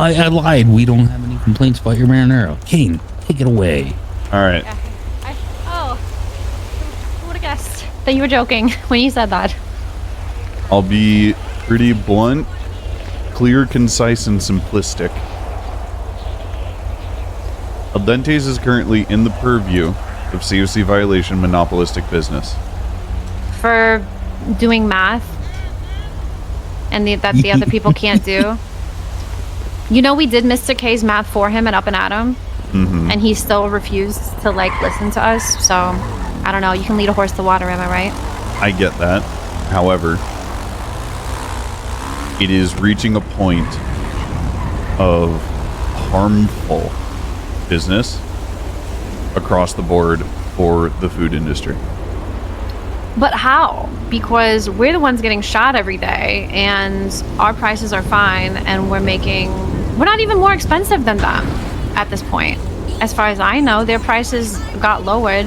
I lied. We don't have any complaints about your marinara. Kane, take it away. All right. Who would have guessed that you were joking when you said that? I'll be pretty blunt, clear, concise, and simplistic. Allthings is currently in the purview of COC violation monopolistic business. For doing math and that the other people can't do. You know, we did Mr. K's math for him and Up and Atom, and he still refused to like listen to us. So I don't know. You can lead a horse to water, am I right? I get that. However, it is reaching a point of harmful business across the board for the food industry. But how? Because we're the ones getting shot every day and our prices are fine and we're not even more expensive than them at this point. As far as I know, their prices got lowered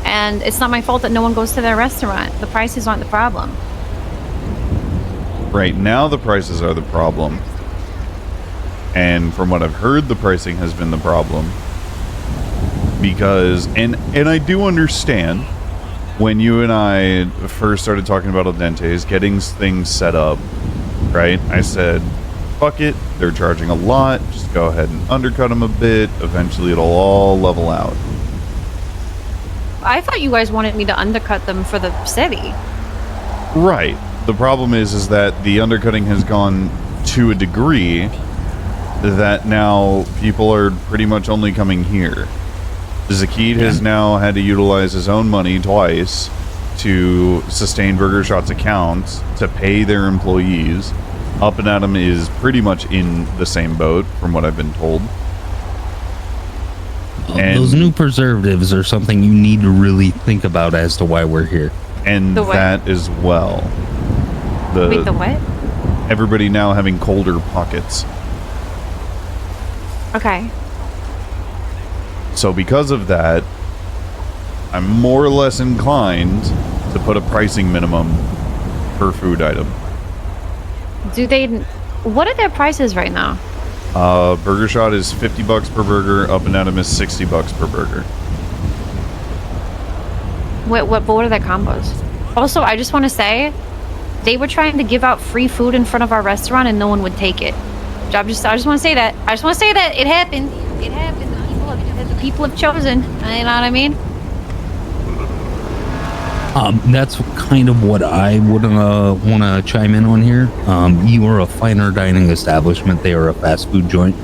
and it's not my fault that no one goes to their restaurant. The prices aren't the problem. Right now, the prices are the problem. And from what I've heard, the pricing has been the problem. Because, and I do understand, when you and I first started talking about Dentes, getting things set up, right? I said, fuck it, they're charging a lot, just go ahead and undercut them a bit, eventually it'll all level out. I thought you guys wanted me to undercut them for the city. Right. The problem is that the undercutting has gone to a degree that now people are pretty much only coming here. Zakid has now had to utilize his own money twice to sustain Burger Shot's accounts, to pay their employees. Up and Atom is pretty much in the same boat, from what I've been told. Those new preservatives are something you need to really think about as to why we're here. And that as well. Wait, the what? Everybody now having colder pockets. Okay. So because of that, I'm more or less inclined to put a pricing minimum per food item. What are their prices right now? Burger Shot is $50 per burger. Up and Atom is $60 per burger. What are their combos? Also, I just want to say, they were trying to give out free food in front of our restaurant and no one would take it. I just want to say that. I just want to say that it happened. It happened. The people have chosen. You know what I mean? That's kind of what I would want to chime in on here. You are a finer dining establishment. They are a fast food joint.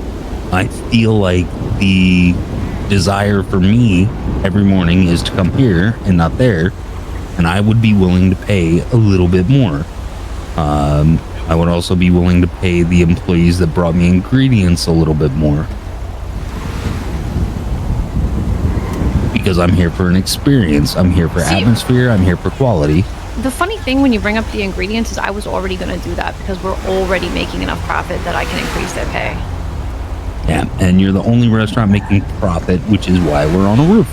I feel like the desire for me every morning is to come here and not there, and I would be willing to pay a little bit more. I would also be willing to pay the employees that brought me ingredients a little bit more. Because I'm here for an experience. I'm here for atmosphere. I'm here for quality. The funny thing when you bring up the ingredients is I was already going to do that because we're already making enough profit that I can increase their pay. Yeah, and you're the only restaurant making profit, which is why we're on a roof.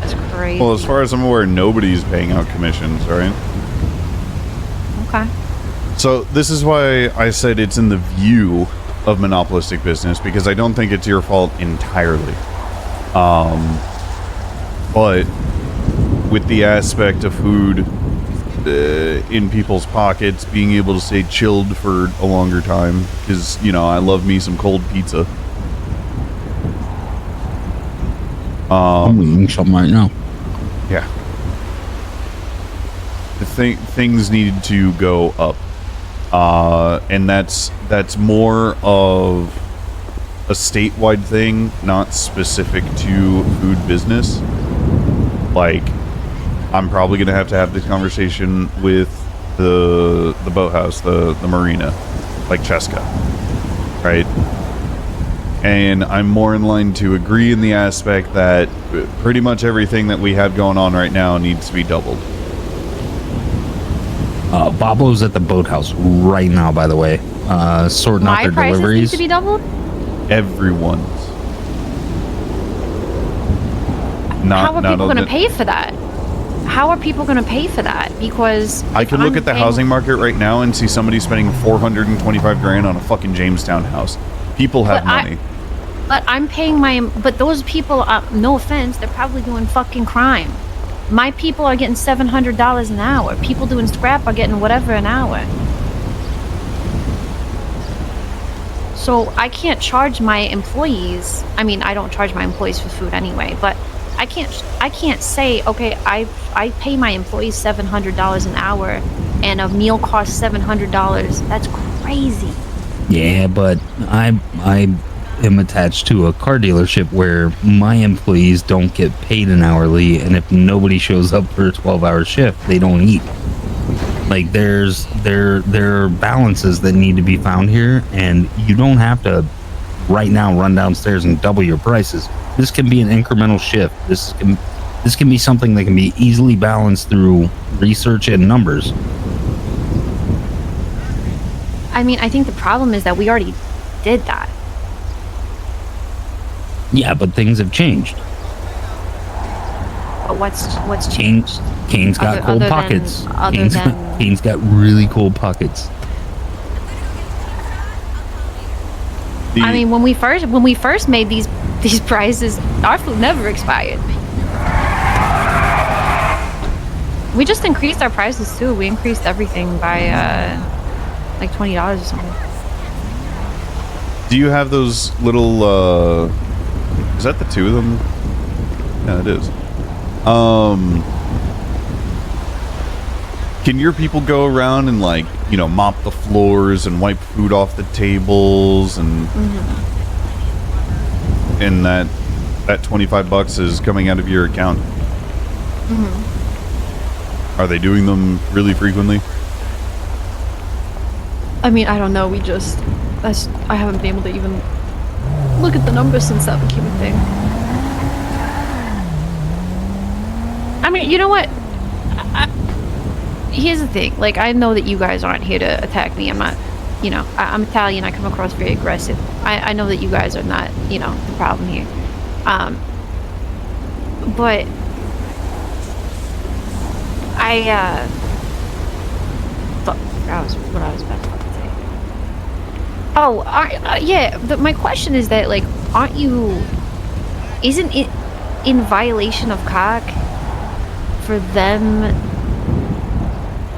That's crazy. Well, as far as I'm aware, nobody's paying out commissions, right? Okay. So this is why I said it's in the view of monopolistic business, because I don't think it's your fault entirely. But with the aspect of food in people's pockets, being able to stay chilled for a longer time, because, you know, I love me some cold pizza. I'm eating something right now. Yeah. Things need to go up. And that's more of a statewide thing, not specific to food business. Like, I'm probably going to have this conversation with the boathouse, the marina, like Cheska, right? And I'm more in line to agree in the aspect that pretty much everything that we have going on right now needs to be doubled. Boblo's at the boathouse right now, by the way, sorting out their My prices deliveries. need to be doubled? Everyone's. How are people going to pay for that? How are people going to pay for that? Because I can look at the housing market right now and see somebody spending $425 grand on a fucking Jamestown house. People have money. But I'm paying but those people, no offense, they're probably doing fucking crime. My people are getting $700 an hour. People doing scrap are getting whatever an hour. So I can't charge my employees. I mean, I don't charge my employees for food anyway, but I can't say, okay, I pay my employees $700 an hour and a meal costs $700. That's crazy. Yeah, but I am attached to a car dealership where my employees don't get paid an hourly, and if nobody shows up for a 12-hour shift, they don't eat. Like, there are balances that need to be found here, and you don't have to right now run downstairs and double your prices. This can be an incremental shift. This can be something that can be easily balanced through research and numbers. I mean, I think the problem is that we already did that. Yeah, but things have changed. But what's changed? Kane's got cool pockets. Kane's got really cool pockets. I mean, when we first made these prices, our food never expired. We just increased our prices too. We increased everything by like $20 or something. Do you have those little? Is that the two of them? Yeah, it is. Can your people go around and, like, you know, mop the floors and wipe food off the tables and and that $25 is coming out of your account? Are they doing them really frequently? I mean, I don't know. I haven't been able to even look at the numbers since that became a thing. I mean, you know what? Here's the thing. Like, I know that you guys aren't here to attack me. I'm not, you know, I'm Italian. I come across very aggressive. I know that you guys are not, you know, the problem here. But I forgot what I was about to say. Oh, yeah. My question is that, like, isn't it in violation of COC for them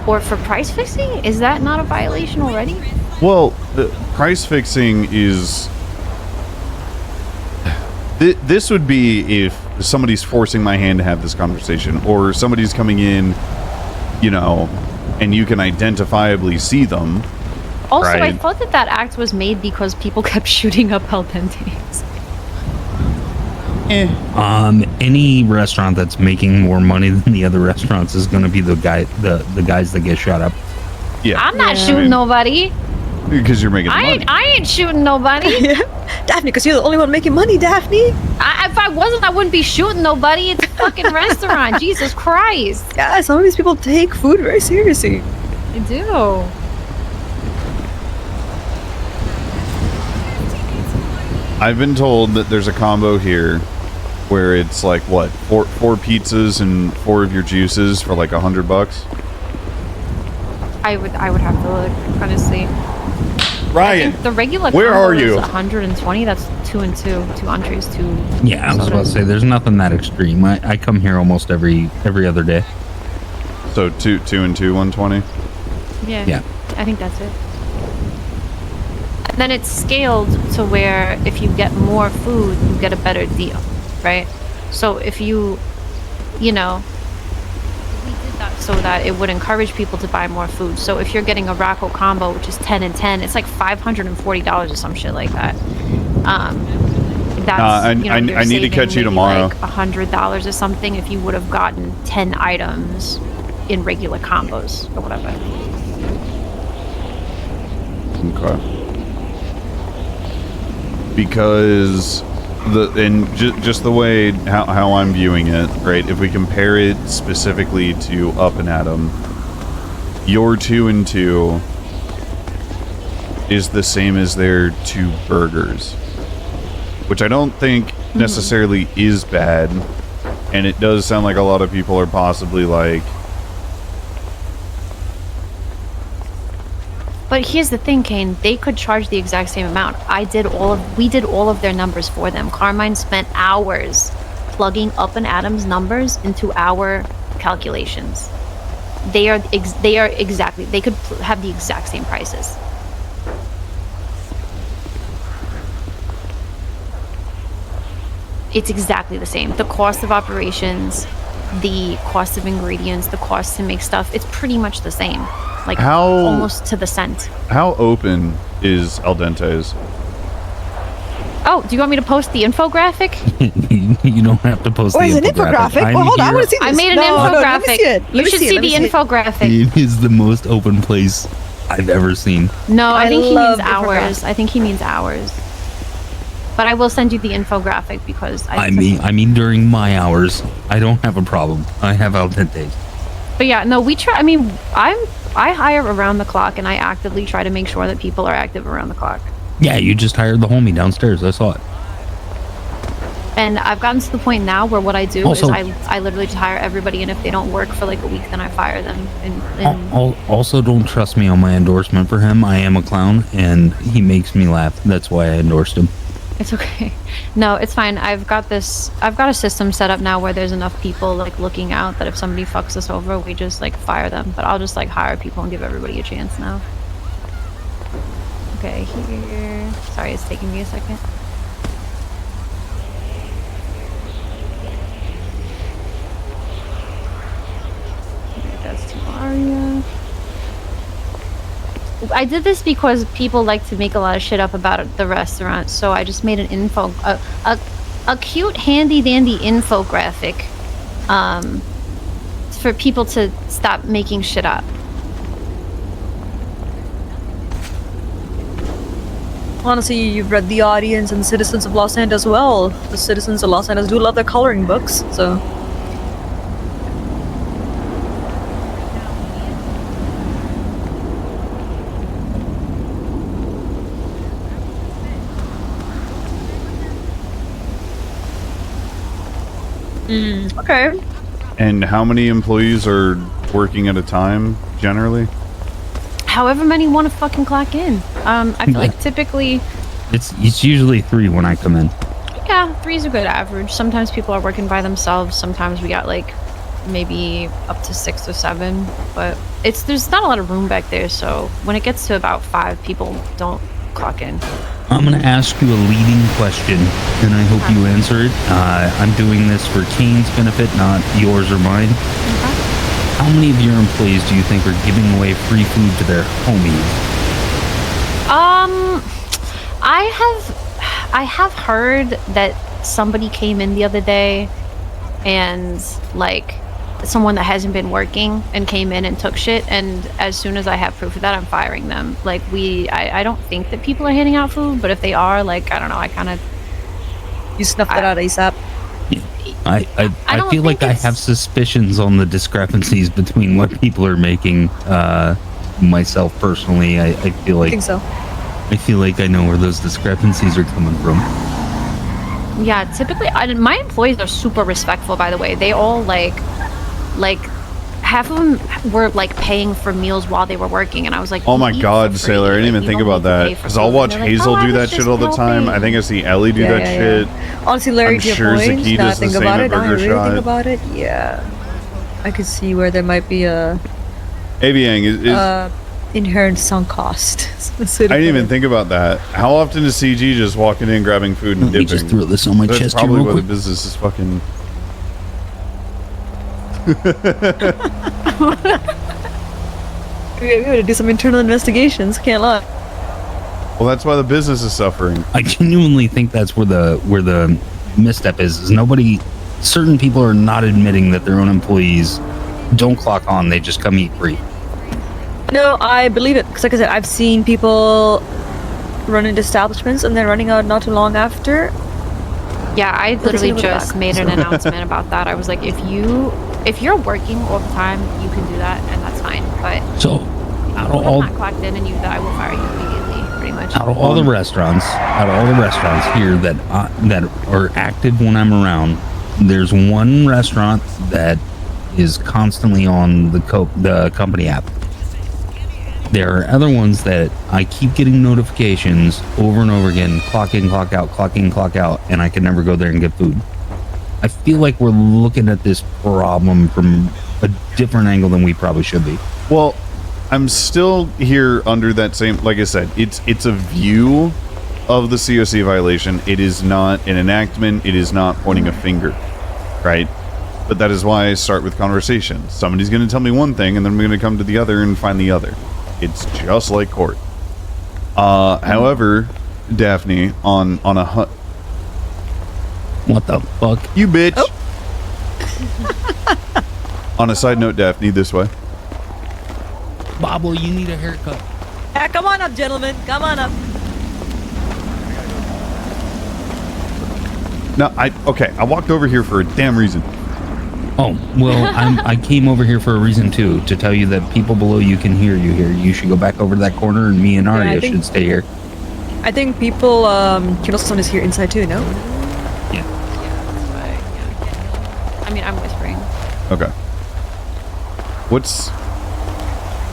or for price fixing? Is that not a violation already? Well, the price fixing is... This would be if somebody's forcing my hand to have this conversation, or somebody's coming in, you know, and you can identifiably see them. Also, right? I thought that act was made because people kept shooting up El Dente's. Any restaurant that's making more money than the other restaurants is going to be the guys that get shot up. Yeah, I'm not shooting nobody. Because you're making the money. I ain't shooting nobody. Daphne, because you're the only one making money, Daphne. If I wasn't, I wouldn't be shooting nobody. It's a fucking restaurant. Jesus Christ. Yeah, some of these people take food very seriously. I do. I've been told that there's a combo here where it's like, what, four pizzas and 4 of your juices for like $100. I would have to look, honestly. Ryan, the regular where combo are you? is 120. That's 2 and 2 entrees, 2. Yeah, I was about to say there's nothing that extreme. I come here almost every other day. So 2 and 2, 120. Yeah. I think that's it. And then it's scaled to where if you get more food, you get a better deal, right? So if you know, we did that so that it would encourage people to buy more food. So if you're getting a Rocco combo, which is 10 and 10, it's like $540 or some shit like that. That's, you know, I need to catch you tomorrow. Like $100 or something if you would have gotten 10 items in regular combos or whatever. Okay. Because just the way how I'm viewing it, right? If we compare it specifically to Up and Atom, your 2 and 2 is the same as their 2 burgers, which I don't think necessarily is bad, and it does sound like a lot of people are possibly like, But here's the thing, Kane. They could charge the exact same amount. We did all of their numbers for them. Carmine spent hours plugging Up and Adam's numbers into our calculations. They could have the exact same prices. It's exactly the same. The cost of operations, the cost of ingredients, the cost to make stuff, it's pretty much the same. Like almost to the cent. How open is Al Dente's? Oh, do you want me to post the infographic? You don't have to post the it's an infographic. Well, hold on, I want to see this. I made an infographic. Let me see it. You should see the infographic. It is the most open place I've ever seen. No, I think he means love hours. I think he means hours. But I will send you the infographic because I mean during my hours, I don't have a problem. I have Al Dente. But yeah, no, we try. I mean, I hire around the clock, and I actively try to make sure that people are active around the clock. Yeah, you just hired the homie downstairs. I saw it. And I've gotten to the point now where what I do Also, is I literally just hire everybody, and if they don't work for like a week, then I fire them. Also, don't trust me on my endorsement for him. I am a clown, and he makes me laugh. That's why I endorsed him. It's okay. No, it's fine. I've got a system set up now where there's enough people like looking out that if somebody fucks us over, we just like fire them. But I'll just like hire people and give everybody a chance now. Okay, here. Sorry, it's taking me a second. Okay, that's to Aria. I did this because people like to make a lot of shit up about the restaurant, so I just made an a cute, handy dandy infographic, for people to stop making shit up. Honestly, you've read The Audience and Citizens of Los Angeles as well. The citizens of Los Angeles do love their coloring books, so... Okay. And how many employees are working at a time, generally? However many want to fucking clock in. I feel like typically... It's usually 3 when I come in. Yeah, 3 is a good average. Sometimes people are working by themselves. Sometimes we got like maybe up to 6 or 7. But there's not a lot of room back there, so when it gets to about 5, people don't clock in. I'm going to ask you a leading question, and I hope you answer it. I'm doing this for Kane's benefit, not yours or mine. Okay. How many of your employees do you think are giving away free food to their homies? I have heard that somebody came in the other day and like someone that hasn't been working and came in and took shit, and as soon as I have proof of that, I'm firing them. Like I don't think that people are handing out food, but if they are, like, I don't know, I kind of... You snuff that out ASAP. Yeah. I feel like I have suspicions on the discrepancies between what people are making. Myself personally, I feel like... I think so. I feel like I know where those discrepancies are coming from. Yeah, typically, my employees are super respectful, by the way. They all, like, half of them were, like, paying for meals while they were working, and I was like, oh my god, Sailor, I didn't even think about that. Because I'll watch Hazel do that shit all the time. I think I see Ellie do that shit. Honestly, Larry, I'm to your sure point, Zaki now I does the think same about at it, now I Burger really Shot. think about it, yeah. I could see where there might be a... Aviang, is inherent sunk cost. I didn't even think about that. How often is CG just walking in, grabbing food and Let me dipping? just throw this on my That's chest here probably real why quick. the business is fucking... We gotta do some internal investigations, can't lie. Well, that's why the business is suffering. I genuinely think that's where the misstep is nobody... Certain people are not admitting that their own employees don't clock on, they just come eat free. No, I believe it, because like I said, I've seen people run into establishments and they're running out not too long after. Yeah, I literally just back, made an announcement about that. I was like, if you're working all the time, you can do that, and that's fine. But So, out of all... not clocked in, and I will fire you immediately, pretty much. Out of all the restaurants here that are active when I'm around, there's one restaurant that is constantly on the company app. There are other ones that I keep getting notifications over and over again, clock in, clock out, clock in, clock out, and I can never go there and get food. I feel like we're looking at this problem from a different angle than we probably should be. Well, I'm still here under that same, like I said, it's a view of the COC violation. It is not an enactment. It is not pointing a finger, right? But that is why I start with conversation. Somebody's going to tell me one thing, and then I'm going to come to the other and find the other. It's just like court. However, Daphne, on a What the fuck? you bitch. Oh. On a side note, Daphne, this way. Bobble, you need a haircut. Yeah, come on up, gentlemen. Come on up. No, I walked over here for a damn reason. Oh, well, I came over here for a reason too, to tell you that people below you can hear you here. You should go back over to that corner, and me and Arya should stay here. I think people, Kinosan is here inside too, no? Yeah. I mean, I'm whispering. Okay.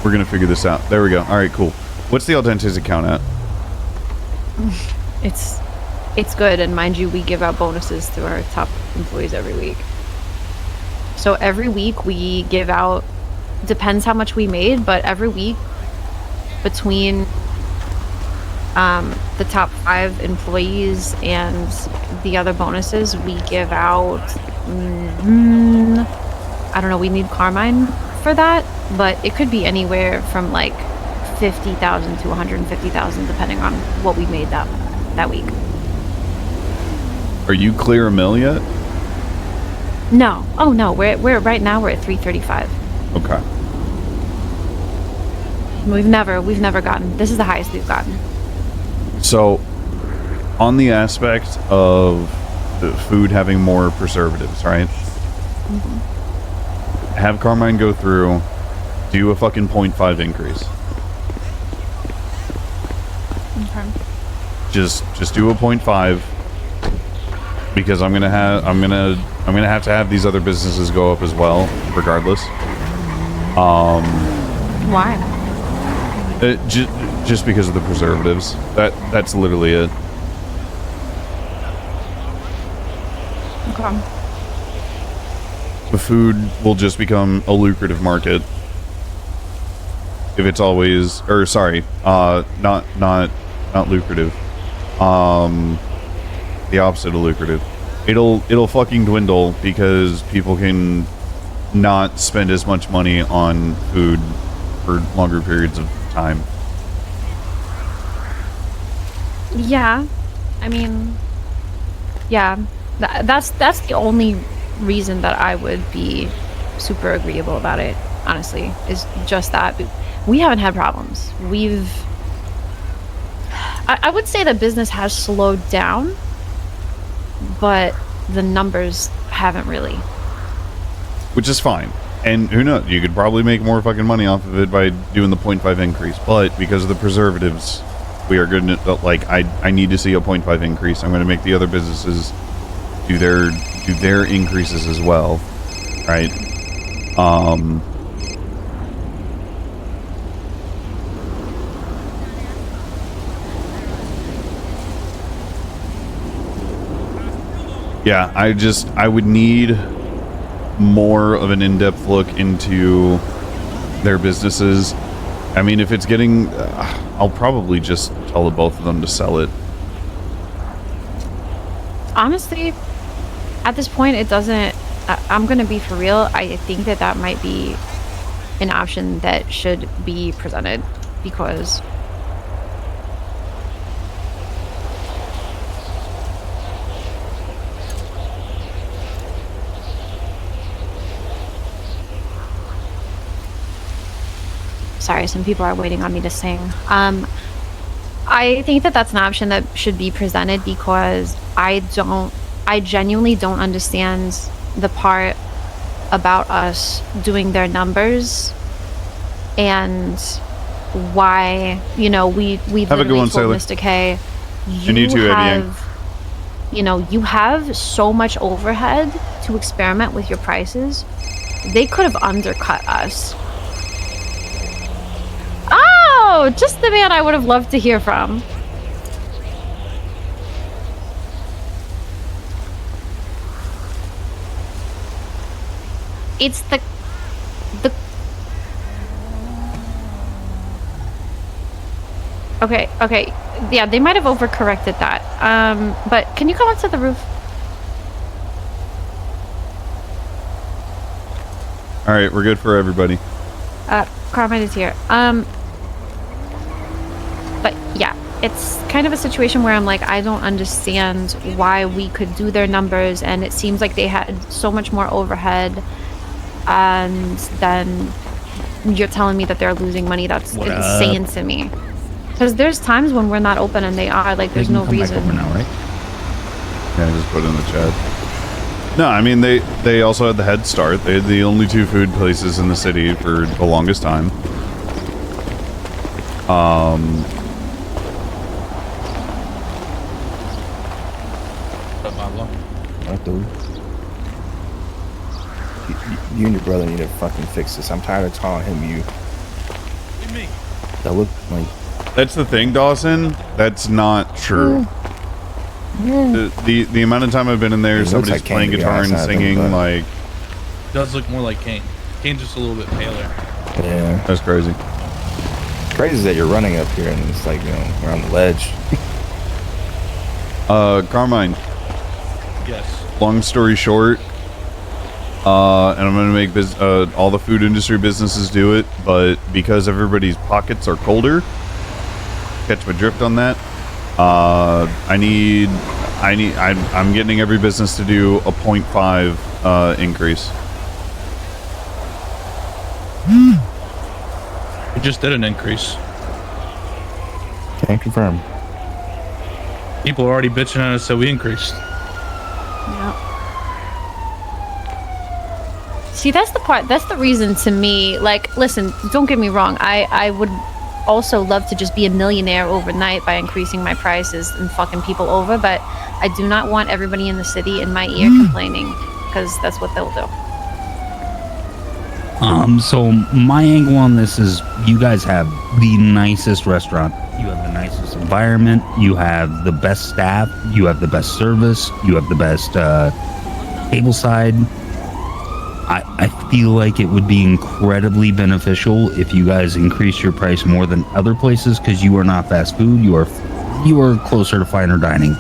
We're gonna figure this out. There we go. All right, cool. What's the Allthings account at? It's good, and mind you, we give out bonuses to our top employees every week. So every week we give out, depends how much we made, but every week between the top 5 employees and the other bonuses, we give out, I don't know, we need Carmine for that, but it could be anywhere from like 50,000 to 150,000 depending on what we made that week. Are you clear a mill yet? No. Oh no, we're right now we're at 335. Okay. We've never gotten, this is the highest we've gotten. So, on the aspect of the food having more preservatives, right? Mm-hmm. Have Carmine go through, do a fucking 0.5 increase. Okay. Just do a 0.5, because I'm gonna have to have these other businesses go up as well, regardless. Why? Just because of the preservatives. That's literally it. Okay. The food will just become a lucrative market. If it's always, or sorry, not lucrative. The opposite of lucrative. It'll fucking dwindle because people can not spend as much money on food for longer periods of time. Yeah. I mean, yeah. That's the only reason that I would be super agreeable about it, honestly, is just that. We haven't had problems. I would say that business has slowed down, but the numbers haven't really. Which is fine. And who knows, you could probably make more fucking money off of it by doing the 0.5 increase. But because of the preservatives, we are good to, like, I need to see a 0.5 increase. I'm going to make the other businesses do their increases as well, right? Yeah, I would need more of an in-depth look into their businesses. I mean, if it's getting, I'll probably just tell the both of them to sell it. Honestly, at this point, it doesn't. I'm gonna be for real. I think that might be an option that should be presented because. Sorry, some people are waiting on me to sing. I think that that's an option that should be presented because I genuinely don't understand the part about us doing their numbers and why, you know, we have a good one, told Sailor. Mr. K, you have so much overhead to experiment with your prices. They could have undercut us. Oh, just the man I would have loved to hear from. It's the Okay, yeah, they might have overcorrected that. But can you come up to the roof? All right, we're good for everybody. Carmine is here. But yeah, it's kind of a situation where I'm like, I don't understand why we could do their numbers, and it seems like they had so much more overhead, and then you're telling me that they're losing money. That's insane to me. Because there's times when we're not open and they are, like, there's no reason. Now, right? Yeah, I just put it in the chat. No, I mean, they also had the head start. They had the only 2 food places in the city for the longest time. You and your brother need to fucking fix this. I'm tired of calling him you. That look like... That's the thing, Dawson. That's not true. The amount of time I've been in there, somebody's like playing Kane, guitar and singing, like... It does look more like Kane. Kane's just a little bit paler. Yeah. That's crazy. Crazy that you're running up here and it's like, you know, we're on the ledge. Carmine. Yes. Long story short, and I'm gonna make all the food industry businesses do it, but because everybody's pockets are colder, catch my drift on that. I'm getting every business to do a 0.5 increase. We just did an increase. Can't confirm. People are already bitching at us, so we increased. Yeah. See, that's the part, that's the reason to me, like, listen, don't get me wrong, I would also love to just be a millionaire overnight by increasing my prices and fucking people over, but I do not want everybody in the city in my ear complaining, because that's what they'll do. So my angle on this is you guys have the nicest restaurant. You have the nicest environment. You have the best staff. You have the best service. You have the best table side. I feel like it would be incredibly beneficial if you guys increase your price more than other places, because you are not fast food. You are closer to finer dining.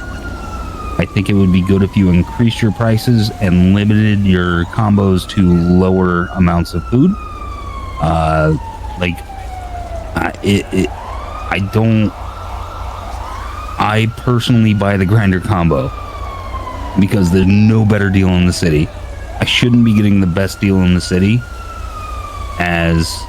I think it would be good if you increased your prices and limited your combos to lower amounts of food. I personally buy the grinder combo because there's no better deal in the city. I shouldn't be getting the best deal in the city as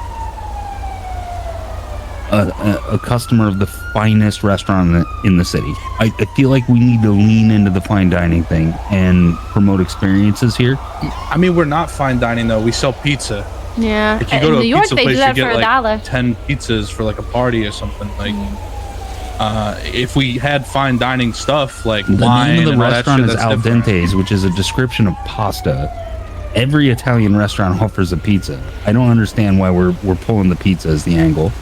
a customer of the finest restaurant in the city. I feel like we need to lean into the fine dining thing and promote experiences here. I mean, we're not fine dining though. We sell pizza. Yeah. If you go to in a New York, pizza they place, do that you for get like $1. 10 pizzas for like a party or something. Like, if we had fine dining stuff like The wine name of the and all that restaurant shit, is that's Al different. Dente's, which is a description of pasta. Every Italian restaurant offers a pizza. I don't understand why we're pulling the pizza as the angle.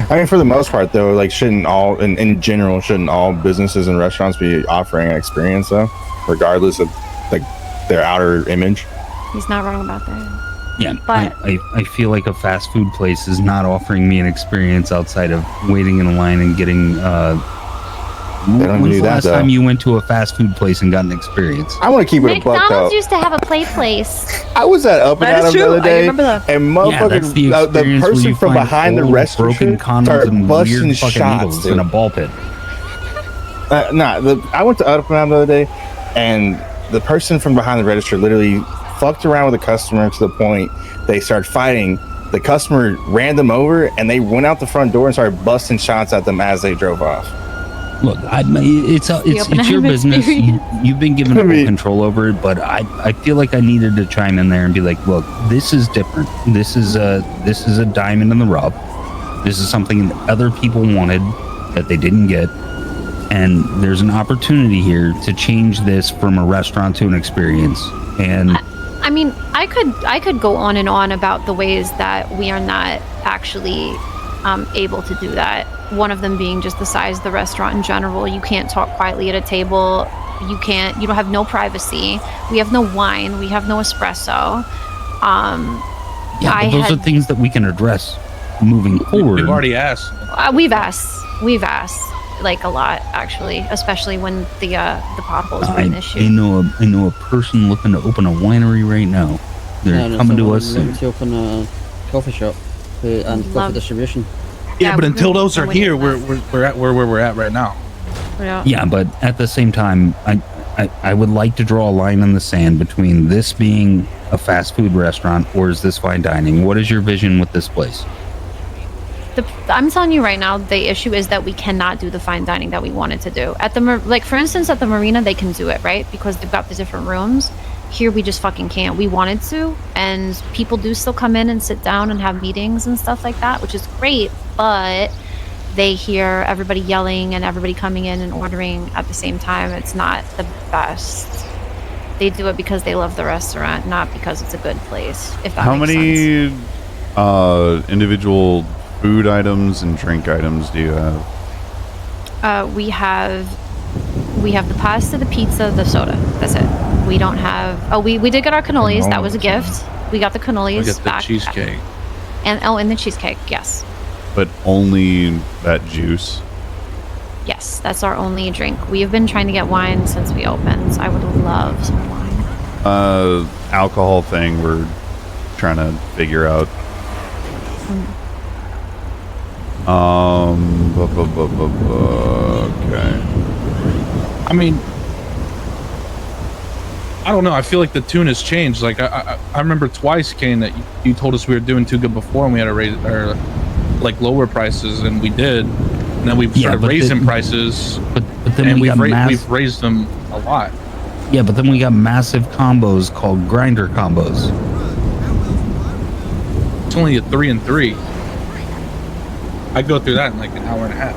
I mean, for the most part, though, like, shouldn't all, in general, shouldn't all businesses and restaurants be offering an experience, though, regardless of, like, their outer image? He's not wrong about that. Yeah, But- I feel like a fast food place is not offering me an experience outside of waiting in a line and getting. They don't When's do the that, last though. time you went to a fast food place and got an experience? I want to keep it a buck, though. McDonald's used to have a play place. I was at Up and That is Adam the true. other I day, remember that. and Yeah, that's motherfucker, the the experience where person you from find behind the old, restaurant broken condoms started and busting weird fucking shots, needles dude. in a ball pit. I went to Up and Adam the other day, and the person from behind the register literally fucked around with the customer to the point they started fighting. The customer ran them over, and they went out the front door and started busting shots at them as they drove off. Look, it's your business. You've been given full control over it, but I feel like I needed to chime in there and be like, look, this is different. This is a diamond in the rough. This is something that other people wanted that they didn't get, and there's an opportunity here to change this from a restaurant to an experience. And I mean, I could go on and on about the ways that we are not actually able to do that. One of them being just the size of the restaurant in general. You can't talk quietly at a table. You don't have no privacy. We have no wine. We have no espresso. Yeah, but those are things that we can address moving forward. We've already asked. We've asked like a lot, actually, especially when the potholes were an issue. I know a person looking to open a winery right now. They're coming to us. Looking to open a coffee shop and coffee distribution. Yeah, but we until really those are don't here, want we're at where we're at right now. Yeah, but at the same time, I would like to draw a line in the sand between this being a fast food restaurant or is this fine dining. What is your vision with this place? I'm telling you right now, the issue is that we cannot do the fine dining that we wanted to do. At the for instance, at the marina, they can do it, right? Because they've got the different rooms. Here, we just fucking can't. We wanted to, and people do still come in and sit down and have meetings and stuff like that, which is great, but they hear everybody yelling and everybody coming in and ordering at the same time. It's not the best. They do it because they love the restaurant, not because it's a good place, if that How makes many sense. individual food items and drink items do you have? We have the pasta, the pizza, the soda. That's it. We don't have... Oh, we did get our cannolis. That was a gift. We got the cannolis We get the back. cheesecake. And the cheesecake, yes. But only that juice. Yes, that's our only drink. We have been trying to get wine since we opened. I would love some wine. Alcohol thing we're trying to figure out. Okay. I mean, I don't know. I feel like the tune has changed. Like I remember twice, Kane, that you told us we were doing too good before, and we had to raise our lower prices, and we did. And then we've started raising prices, but then and we've raised them a lot. Yeah, but then we got massive combos called grinder combos. It's only a 3 and 3. I go through that in like an hour and a half.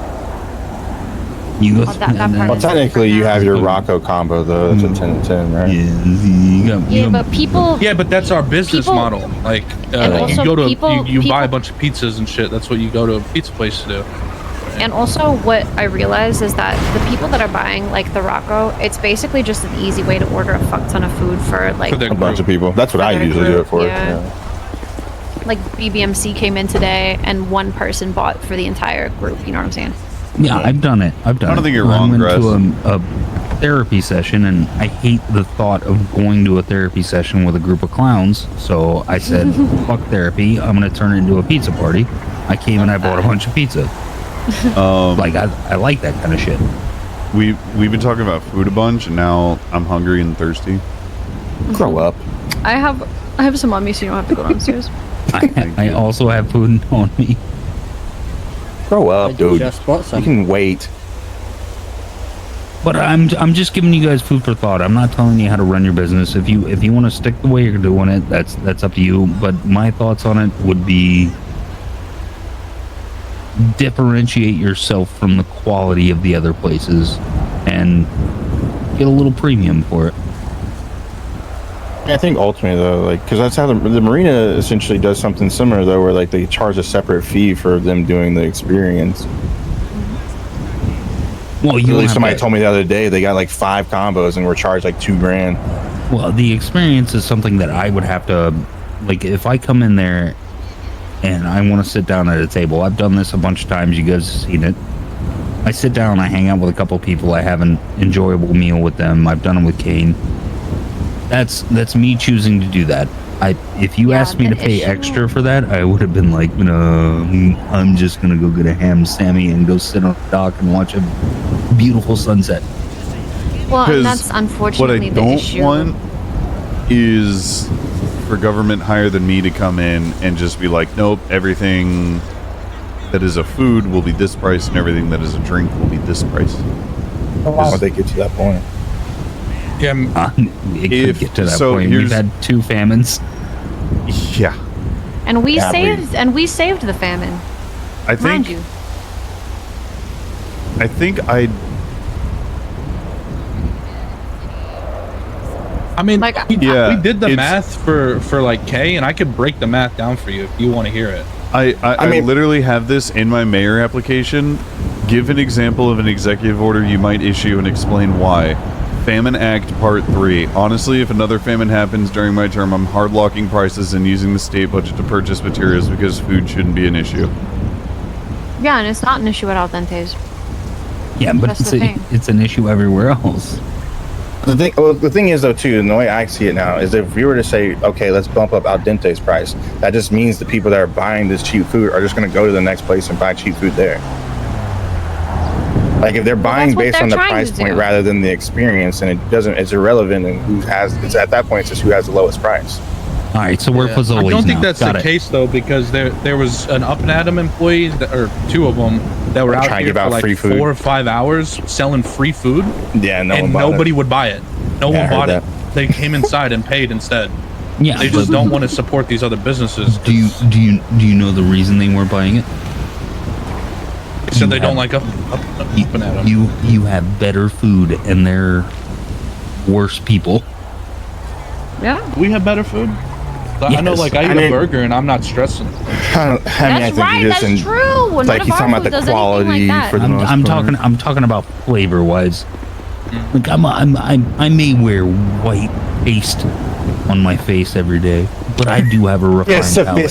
You go Well, technically, you have your Rocco combo though. That's a 10 and 10, right? Yeah, but people... Yeah, but that's our business model. Like, also you go to people- you buy a bunch of pizzas and shit. That's what you go to a pizza place to do. And also what I realized is that the people that are buying like the Rocco, it's basically just an easy way to order a fuck ton of food for like For their A bunch of people. That's what For I their usually do group, it for. yeah. Yeah. like BBMC came in today and one person bought for the entire group, you know what I'm saying? Yeah, I've done it. I don't think you're wrong, I went Grass. to a therapy session, and I hate the thought of going to a therapy session with a group of clowns. So I said, fuck therapy. I'm going to turn it into a pizza party. I came and I bought a bunch of pizza. Like, I like that kind of shit. We've been talking about food a bunch, and now I'm hungry and thirsty. Grow up. I have some on me so you don't have to go downstairs. I also have food on me. Grow up, dude. Just bought You some. can wait. But I'm just giving you guys food for thought. I'm not telling you how to run your business. If you want to stick the way you're doing it, that's up to you. But my thoughts on it would be differentiate yourself from the quality of the other places and get a little premium for it. I think ultimately though, like, because that's how the marina essentially does something similar though, where like they charge a separate fee for them doing the experience. Well, you Literally, have somebody to- told me the other day they got like 5 combos and were charged like $2,000. Well, the experience is something that I would have to, like, if I come in there and I want to sit down at a table. I've done this a bunch of times. You guys have seen it. I sit down, I hang out with a couple people. I have an enjoyable meal with them. I've done it with Kane. That's me choosing to do that. If you Yeah, asked me to the pay issue- extra for that, I would have been like, no, I'm just gonna go get a ham Sammy and go sit on the dock and watch a beautiful sunset. Well, and 'Cause that's what I unfortunately the don't issue. want is for government higher than me to come in and just be like, nope, everything that is a food will be this price and everything that is a drink will be this price. Why would they get to that point? Yeah, It could If- get to that so point. We've here's- had 2 famines. Yeah. And we Yeah, saved the famine. I Mind think you. I mean, Like, we Yeah, did the it's- math for like K, and I could break the math down for you if you want to hear it. I mean- literally have this in my mayor application. Give an example of an executive order you might issue and explain why. Famine Act Part 3. Honestly, if another famine happens during my term, I'm hard locking prices and using the state budget to purchase materials because food shouldn't be an issue. Yeah, and it's not an issue at Aldente's. Yeah, but That's the thing. it's an issue everywhere else. The thing is, though, too, and the way I see it now is if we were to say, okay, let's bump up Al Dente's price, that just means the people that are buying this cheap food are just going to go to the next place and buy cheap food there. Like if they're buying that's what based they're on the trying price to point do. rather than the experience, and it's irrelevant, and it's at that point it's just who has the lowest price. All right, so we're Fazoli's I don't think now. that's Got the it. case though, because there was an Up and Atom employee, or two of them, that were out Trying to here give for out like free food. 4 or 5 hours selling free food, Yeah, no and one bought nobody it. would buy it. No Yeah, I one heard bought it. that. They came inside and paid instead. Yeah, They just but don't want to support these other businesses. do you know the reason they weren't buying it? They said they you don't have- like Up and Atom. You have better food and they're worse people. Yeah. We have better food. I know, Yes. like I eat I a mean- burger and I'm not stressing. I That's think right. you just That's true. None like of he's our talking about food the does anything quality like that. for the most I'm part. talking about flavor wise. Like I may wear white paste on my face every day, but I do have a refined palate.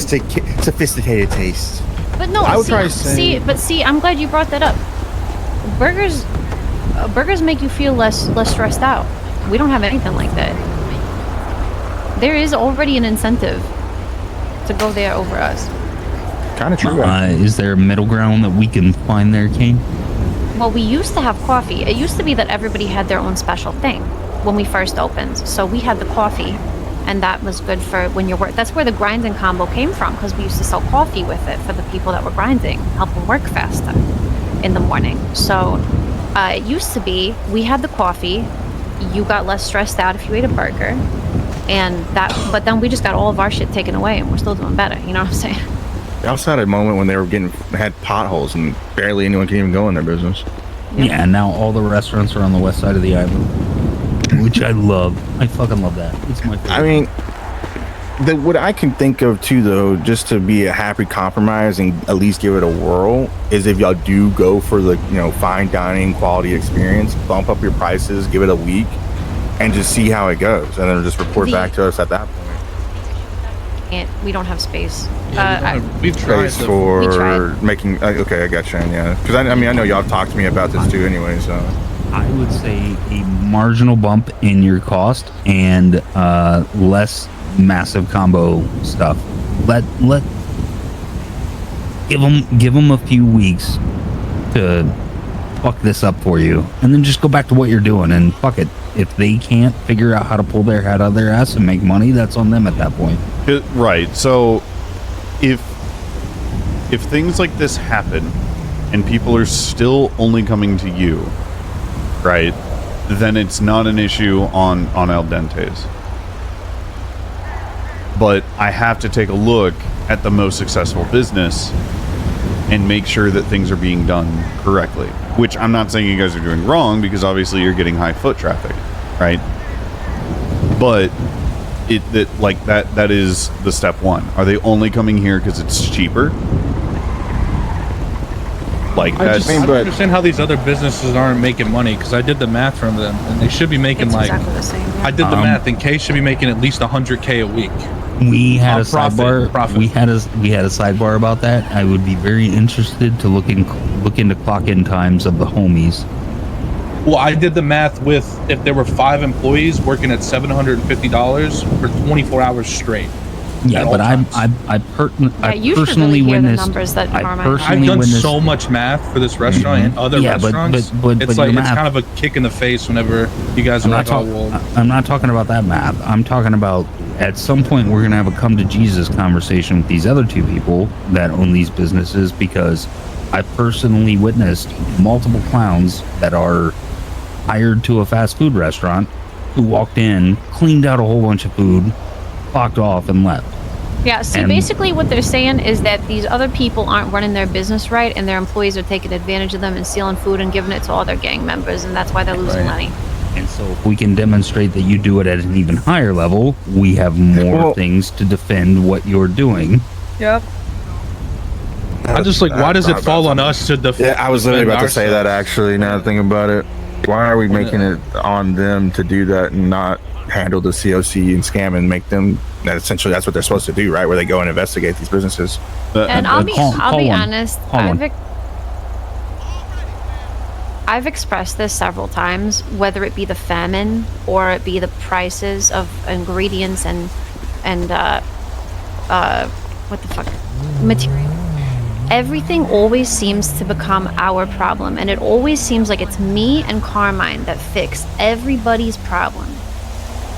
Sophisticated taste. But no, I would probably say- see, I'm glad you brought that up. Burgers make you feel less stressed out. We don't have anything like that. There is already an incentive to go there over us. Kind of true. Is there a middle ground that we can find there, Kane? Well, we used to have coffee. It used to be that everybody had their own special thing when we first opened. So we had the coffee, and that was good for when you're that's where the grinding combo came from, because we used to sell coffee with it for the people that were grinding, help them work faster in the morning. So it used to be we had the coffee, you got less stressed out if you ate a burger, and that. But then we just got all of our shit taken away, and we're still doing better. You know what I'm saying? They also had a moment when they had potholes and barely anyone can even go in their business. Yeah, and now all the restaurants are on the west side of the island, which I love. I fucking love that. It's my favorite. I mean, what I can think of too, though, just to be a happy compromise and at least give it a whirl, is if y'all do go for the fine dining quality experience, bump up your prices, give it a week, and just see how it goes, and then just report back to us at that point. We don't have space. We've tried. Space We for tried. making. Okay, I got you. Yeah, because I mean I know y'all talked to me about this too, anyway. So I would say a marginal bump in your cost and less massive combo stuff. Give them a few weeks to fuck this up for you, and then just go back to what you're doing and fuck it. If they can't figure out how to pull their head out of their ass and make money, that's on them at that point. Right. So if things like this happen and people are still only coming to you, right, then it's not an issue on Al Dente's. But I have to take a look at the most successful business and make sure that things are being done correctly. Which I'm not saying you guys are doing wrong, because obviously you're getting high foot traffic, right? But that is the step one. Are they only coming here because it's cheaper? Like I that's don't understand how these other businesses aren't making money, because I did the math from them, and they should be making It's like exactly the same. Yeah. I did the math, and Kay should be making at least $100K a week. We had a Profit. sidebar. We had a sidebar about that. I would be very interested to look into clock-in times of the homies. Well, I did the math with if there were 5 employees working at $750 for 24 hours straight. Yeah, at but all times. I you should personally really hear the witnessed. numbers that I Norman has. I've personally done witnessed. so much math for this restaurant and other Yeah, but restaurants. but it's your like it's math- kind of a kick in the face whenever you guys are like, oh, well, I'm not talking about that math. I'm talking about at some point we're gonna have a come to Jesus conversation with these other two people that own these businesses, because I personally witnessed multiple clowns that are hired to a fast food restaurant who walked in, cleaned out a whole bunch of food, clocked off, and left. Yeah, see, And- basically what they're saying is that these other people aren't running their business right, and their employees are taking advantage of them and stealing food and giving it to all their gang members, and that's why they're losing money. And so if we can demonstrate that you do it at an even higher level, we have more Well- things to defend what you're doing. Yep. I just like, why does it fall on us to defend? Yeah, I was literally about to say that ourselves? actually. Now that I think about it, why are we making it on them to do that and not handle the COC and scam and make them? That essentially that's what they're supposed to do, right? Where they go and investigate these businesses. And I'll be honest. one. I've expressed this several times, whether it be the famine or it be the prices of ingredients and what the fuck, material. Everything always seems to become our problem, and it always seems like it's me and Carmine that fix everybody's problem.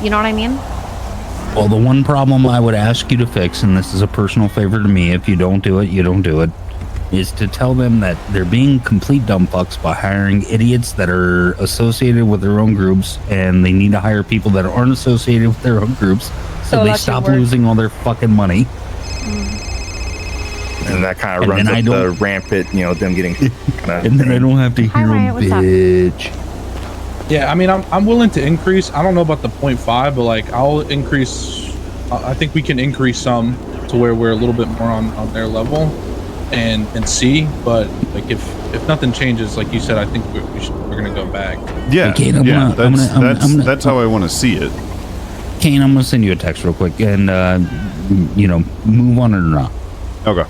You know what I mean? Well, the one problem I would ask you to fix, and this is a personal favor to me, if you don't do it, you don't do it, is to tell them that they're being complete dumb fucks by hiring idiots that are associated with their own groups, and they need to hire people that aren't associated with their own groups so they stop losing all their fucking money. And that kind of runs up the rampant, you know, them getting and then I don't have to hear them bitch. Yeah, I mean, I'm willing to increase. I don't know about the 0.5, but like I'll increase. I think we can increase some to where we're a little bit more on their level and see. But like if nothing changes, like you said, I think we're gonna go back. Yeah, yeah, that's how I want to see it. Kane, I'm gonna send you a text real quick, and you know, move on it or not. Okay.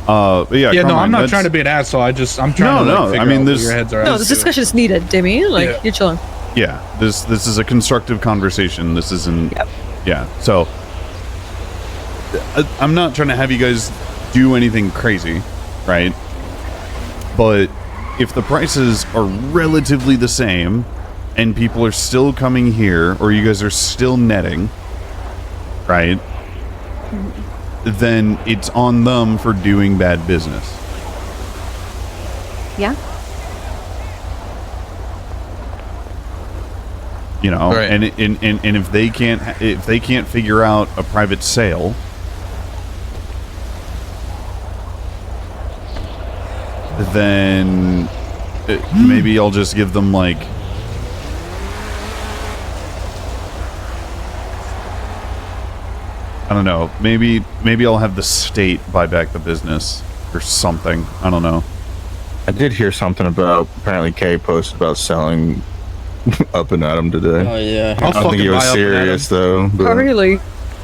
But yeah, no, I'm not trying to be an asshole. I'm trying to figure out where your heads are. No, this discussion is needed, Demi. Like, you're chilling. Yeah, this is a constructive conversation. This isn't. Yep. Yeah, so I'm not trying to have you guys do anything crazy, right? But if the prices are relatively the same, and people are still coming here, or you guys are still netting, right? Then it's on them for doing bad business. Yeah. You know, right. and if they can't figure out a private sale, then maybe I'll just give them like I don't know. Maybe I'll have the state buy back the business or something. I don't know. I did hear something about apparently Kay posted about selling Up and Atom today. Oh yeah. I don't think he was serious though. Oh really?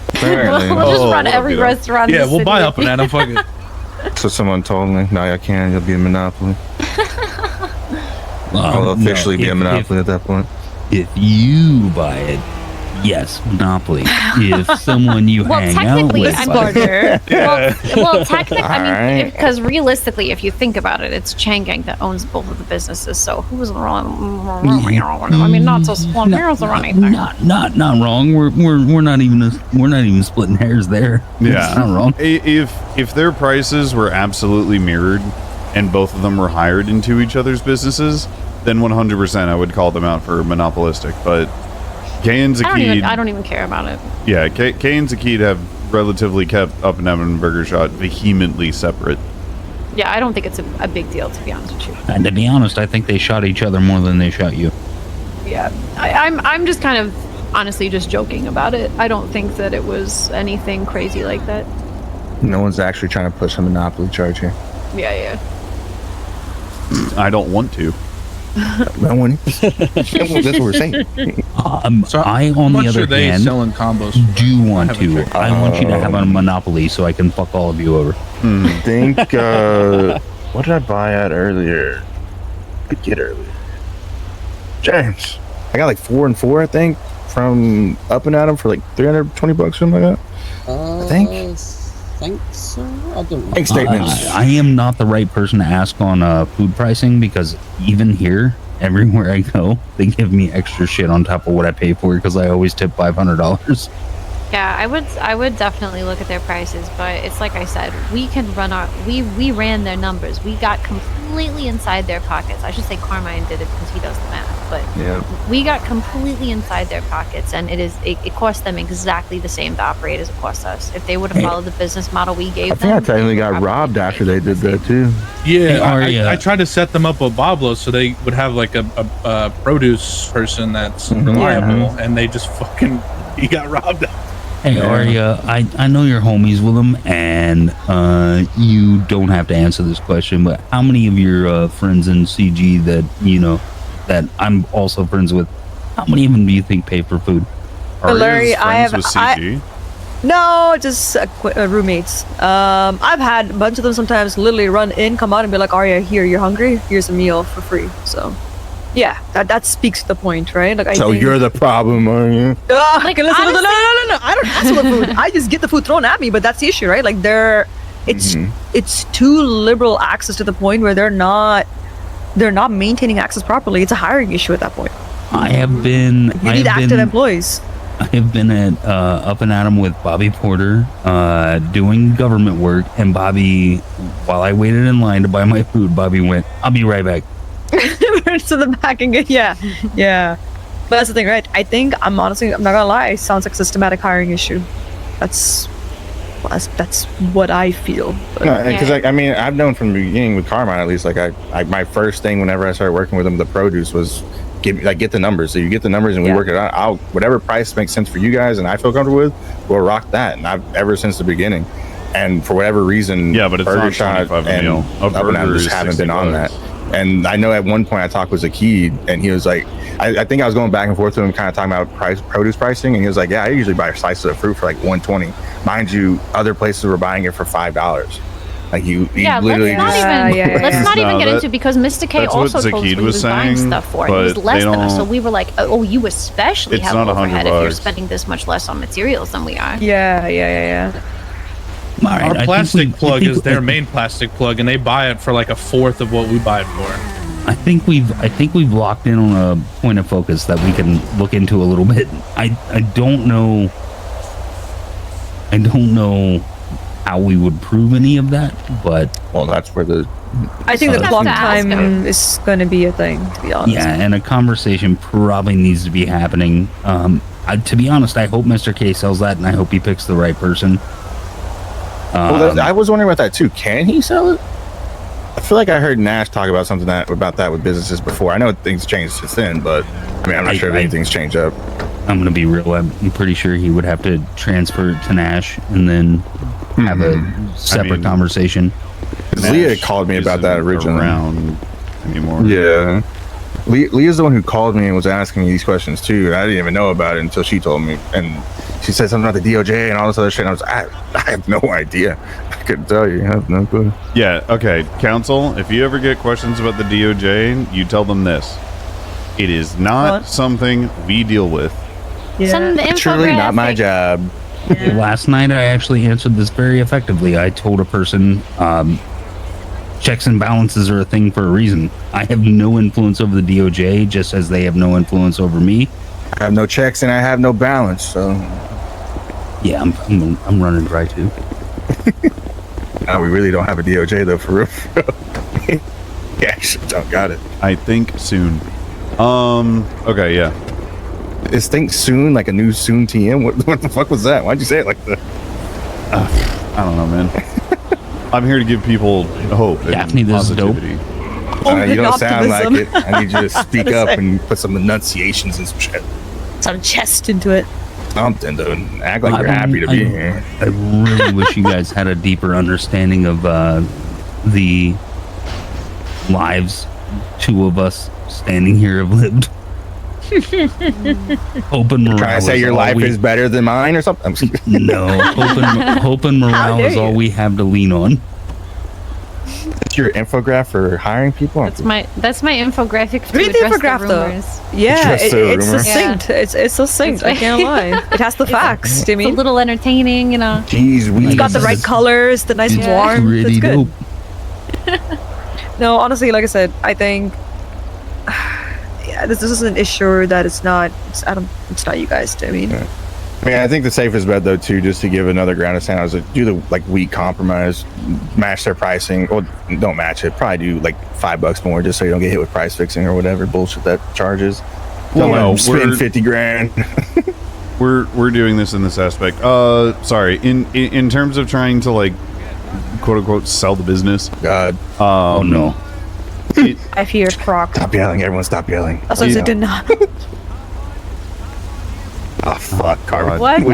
Apparently. We'll just run every restaurant. Yeah, in the we'll buy city. Up and Atom. Fuck it. So someone told me, no, I can't. You'll be a monopoly. I'll officially be a monopoly at that point. If you buy it, yes, monopoly. If someone you hang out with buys it. Well, technically, I mean, Alright. because realistically, if you think about it, it's Chang Gang that owns both of the businesses. So who's wrong? I mean, not to split hairs or anything. Not wrong. We're not even splitting hairs there. Yeah, It's not wrong. If their prices were absolutely mirrored, and both of them were hired into each other's businesses, then 100% I would call them out for monopolistic. But Kay and Zakid, I don't even care about it. yeah, Kay and Zakid have relatively kept Up and Atom and Burger Shot vehemently separate. Yeah, I don't think it's a big deal, to be honest with you. And to be honest, I think they shot each other more than they shot you. Yeah, I'm just kind of honestly just joking about it. I don't think that it was anything crazy like that. No one's actually trying to push a monopoly charge here. Yeah. I don't want to. No one. That's what we're saying. So I, on how the much other are they hand, selling combos? do want I haven't to. checked. I want you to have a monopoly so I can fuck all of you over. I think, what did I buy at earlier? Could get earlier. James. I got like 4 and 4, I think, from Up and Atom for like $320 or something like that. I think so. I don't know. Bank statements. I am not the right person to ask on food pricing because even here, everywhere I go, they give me extra shit on top of what I pay for because I always tip $500. Yeah, I would definitely look at their prices, but it's like I said, we can run we ran their numbers. We got completely inside their pockets. I should say Carmine did it because he does the math, but Yeah. we got completely inside their pockets, and it cost them exactly the same to operate as it cost us. If they would have followed the business model we gave I think I them, technically got probably robbed make after they the did that same. too. Yeah, Hey, I tried to set them up with Bablo so they would have like a produce person that's reliable, and they just fucking he got robbed. Hey, Yeah. Arya, I know you're homies with them, and you don't have to answer this question, but how many of your friends in CG that, you know, that I'm also friends with, how many of them do you think pay for food? Are Larry, you I friends have- with CG? No, just roommates. I've had a bunch of them sometimes literally run in, come out, and be like, "Arya, here, you're hungry? Here's a meal for free." So, yeah, that speaks to the point, right? Like, I So think, you're the problem, are you? Like, listen, no, honestly- no. I don't ask for food. I just get the food thrown at me. But that's the issue, right? Like, it's too liberal access to the point where they're not maintaining access properly. It's a hiring issue at that point. I have been. You need active employees. I have been at Up and Atom with Bobby Porter, doing government work, and Bobby, while I waited in line to buy my food, Bobby went, "I'll be right back." To the back and get, yeah. But that's the thing, right? I think I'm not gonna lie. It sounds like a systematic hiring issue. That's what I feel. But, Because I mean, I've known from the beginning with Carmine, at least. Like, I my first thing whenever I started working with him, the produce was get the numbers. So you get the numbers and we work it out. I'll whatever price makes sense for you guys and I feel comfortable with, we'll rock that. And I've ever since the beginning. And for whatever reason, Yeah, but it's Burger not Shot 25 a and meal. A Up and Atom burger just is haven't been 60 on bucks. that. And I know at one point I talked with Zakid and he was like, I think I was going back and forth with him, kind of talking about produce pricing, and he was like, "Yeah, I usually buy slices of fruit for like $1.20. Mind you, other places were buying it for $5. Like you literally let's just not even let's not No, even get that- into because Mr. K that's what also told us Zakid what he was was buying saying, stuff for. It was but less they than us, so don't- we were like, "Oh, you especially It's have not overhead if you're $100. spending this much less on materials than we are." yeah. All right, I Our think plastic we- plug I think- is their main plastic plug, and they buy it for like a fourth of what we buy it for. I think we've locked in on a point of focus that we can look into a little bit. I don't know how we would prove any of that, but well, that's where the I think the We'll clock have to ask time him. is going to be a thing, to be honest. yeah, and a conversation probably needs to be happening. To be honest, I hope Mr. K sells that, and I hope he picks the right person. I was wondering about that too. Can he sell it? I feel like I heard Nash talk about something about that with businesses before. I know things changed since then, but I mean, I'm not sure if anything's changed up. I'm gonna be real. I'm pretty sure he would have to transfer it to Nash and then have a separate conversation. 'Cause Leah called me about that Isn't originally. around anymore. Yeah. Leah's the one who called me and was asking me these questions too. And I didn't even know about it until she told me. And she said something about the DOJ and all this other shit. And I was like, I have no idea. I couldn't tell you. I have no clue. Yeah, okay. Council, if you ever get questions about the DOJ, you tell them this. It is not What? something we deal with. Send the Truly not my infographic. job. Last night, I actually answered this very effectively. I told a person, checks and balances are a thing for a reason. I have no influence over the DOJ, just as they have no influence over me. I have no checks and I have no balance. So Yeah, I'm running dry too. no, we really don't have a DOJ though, for real. Yeah, actually don't got it. I think soon. Okay, yeah. Is Think Soon like a new Soon TM? What the fuck was that? Why'd you say it like that? I don't know, man. I'm here to give people hope and Daphne, this is dope. positivity. You don't sound like Optimism. it. I need you to speak gonna up say. and put some enunciations and some shit. Some chest into it. Something to act like you're happy to be here. I really wish you guys had a deeper understanding of the lives two of us standing here have lived. Hope and morale. Trying to say your life is better than mine or something? I'm just kidding. No, hope and morale dare is all you. we have to lean on. That's your infograph for hiring people? That's my infographic to Read the address infograph, the though. rumors. Yeah, Just it's a rumor. succinct. It's succinct. I can't lie. It has the facts. Do you It's a mean? little entertaining, you know. Jeez, we It's got the right colors, the nice It's warmth. really It's good. dope. No, honestly, like I said, I think yeah, this is an issue that it's not you guys. I mean, I mean, I think the safest bet though too, just to give another ground of sound, is to do the like weak compromise, match their pricing, or don't match it. Probably do like $5 more, just so you don't get hit with price fixing or whatever bullshit that charges. Well, Don't let no, them spend we're- 50 grand. We're doing this in this aspect. Sorry. In terms of trying to like quote unquote sell the business. God, Oh no. I fear Croc. stop yelling! Everyone, stop yelling! That's what I Please did don't. not. Oh fuck, Carmen. What?